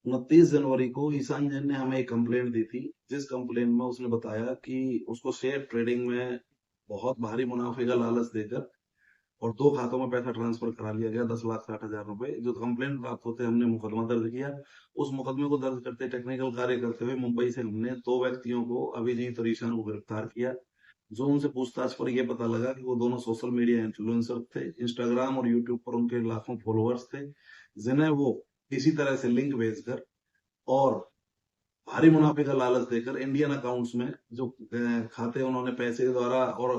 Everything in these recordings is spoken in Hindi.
29 जनवरी को ईशान जैन ने हमें एक कंप्लेंट दी थी, जिस कंप्लेंट में उसने बताया कि उसको शेयर ट्रेडिंग में बहुत भारी मुनाफे का लालच देकर और 2 खातों में पैसा ट्रांसफर करा लिया गया 10,60,000 रुपए। जो कंप्लेंट प्राप्त होते हमने मुकदमा दर्ज किया। उस मुकदमे को दर्ज करते टेक्निकल कार्य करते हुए मुंबई से हमने 2 व्यक्तियों को, अभिजीत और ईशान को गिरफ्तार किया। जो उनसे पूछताछ पर यह पता लगा कि वो दोनों सोशल मीडिया इन्फ्लुएंसर थे। इंस्टाग्राम और यूट्यूब पर उनके लाखों फॉलोअर्स थे, जिन्हें वो इसी तरह से लिंक भेजकर और भारी मुनाफे का लालच देकर इंडियन अकाउंट्स में जो खाते उन्होंने पैसे द्वारा और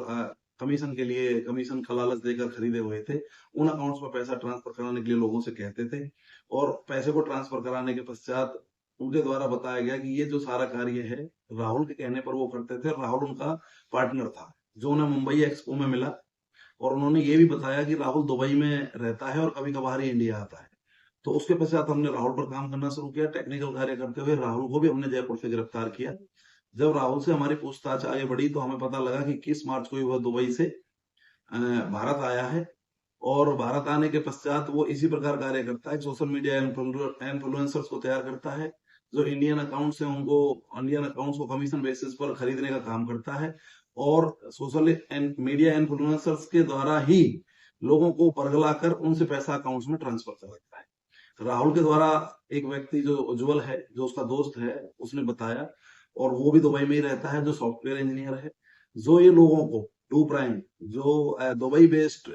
कमीशन के लिए कमीशन का लालच देकर खरीदे हुए थे, उन अकाउंट्स में पैसा ट्रांसफर कराने के लिए लोगों से कहते थे। और पैसे को ट्रांसफर कराने के पश्चात उनके द्वारा बताया गया कि ये जो सारा कार्य है राहुल के कहने पर वो करते थे। राहुल उनका पार्टनर था, जो उन्हें मुंबई एक्सपो में मिला। और उन्होंने ये भी बताया कि राहुल दुबई में रहता है और कभी कभार ही इंडिया आता है। तो उसके पश्चात हमने राहुल पर काम करना शुरू किया। टेक्निकल कार्य करते हुए राहुल को भी हमने जयपुर से गिरफ्तार किया। जब राहुल से हमारी पूछताछ आगे बढ़ी तो हमें पता लगा कि 21 मार्च को ही वह दुबई से भारत आया है। और भारत आने के पश्चात वो इसी प्रकार कार्य करता है, सोशल मीडिया इन्फ्लुएंसर्स को तैयार करता है, जो इंडियन अकाउंट से उनको इंडियन अकाउंट्स को कमीशन बेसिस पर खरीदने का काम करता है। और सोशल मीडिया इन्फ्लुएंसर्स के द्वारा ही लोगों को परगलाकर उनसे पैसा अकाउंट्स में ट्रांसफर करता है। राहुल के द्वारा एक व्यक्ति जो उज्जवल है, जो उसका दोस्त है, उसने बताया, और वो भी दुबई में ही रहता है, जो सॉफ्टवेयर इंजीनियर है, जो ये लोगों को टू प्राइम, जो Dubai based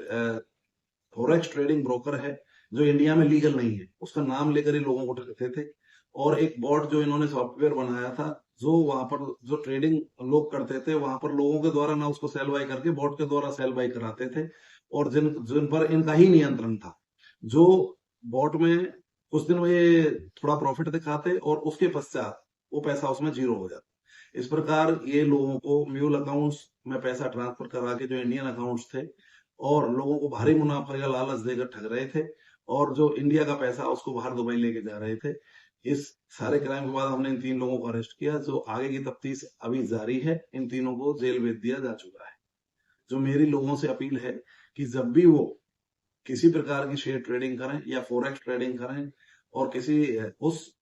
forex trading broker है, जो इंडिया में लीगल नहीं है, उसका नाम लेकर ही लोगों को ठगते थे। और एक बॉट जो इन्होंने सॉफ्टवेयर बनाया था, जो वहां पर जो ट्रेडिंग लोग करते थे, वहां पर लोगों के द्वारा ना उसको सेल बाय करके बॉट के द्वारा सेल बाय कराते थे। और जिन जिन पर इनका ही नियंत्रण था, जो बॉट में कुछ दिन में ये थोड़ा प्रॉफिट दिखाते और उसके पश्चात वो पैसा उसमें जीरो हो जाता। इस प्रकार ये लोगों को म्यूल अकाउंट्स में पैसा ट्रांसफर करा के, जो इंडियन अकाउंट्स थे, और लोगों को भारी मुनाफे का लालच देकर ठग रहे थे। और जो इंडिया का पैसा उसको बाहर दुबई लेके जा रहे थे। इस सारे क्राइम के बाद हमने इन 3 लोगों को अरेस्ट किया। जो आगे की तफ्तीश अभी जारी है। इन तीनों को जेल भेज दिया जा चुका है। जो मेरी लोगों से अपील है कि जब भी वो किसी प्रकार की शेयर ट्रेडिंग करें या फॉरेक्स ट्रेडिंग करें, और किसी उस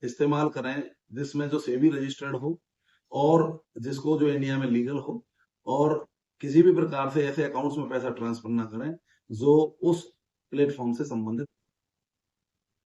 इस्तेमाल करें जिसमें जो सेबी रजिस्टर्ड हो और जिसको जो इंडिया में लीगल हो, और किसी भी प्रकार से ऐसे अकाउंट्स में पैसा ट्रांसफर ना करें जो उस प्लेटफॉर्म से संबंधित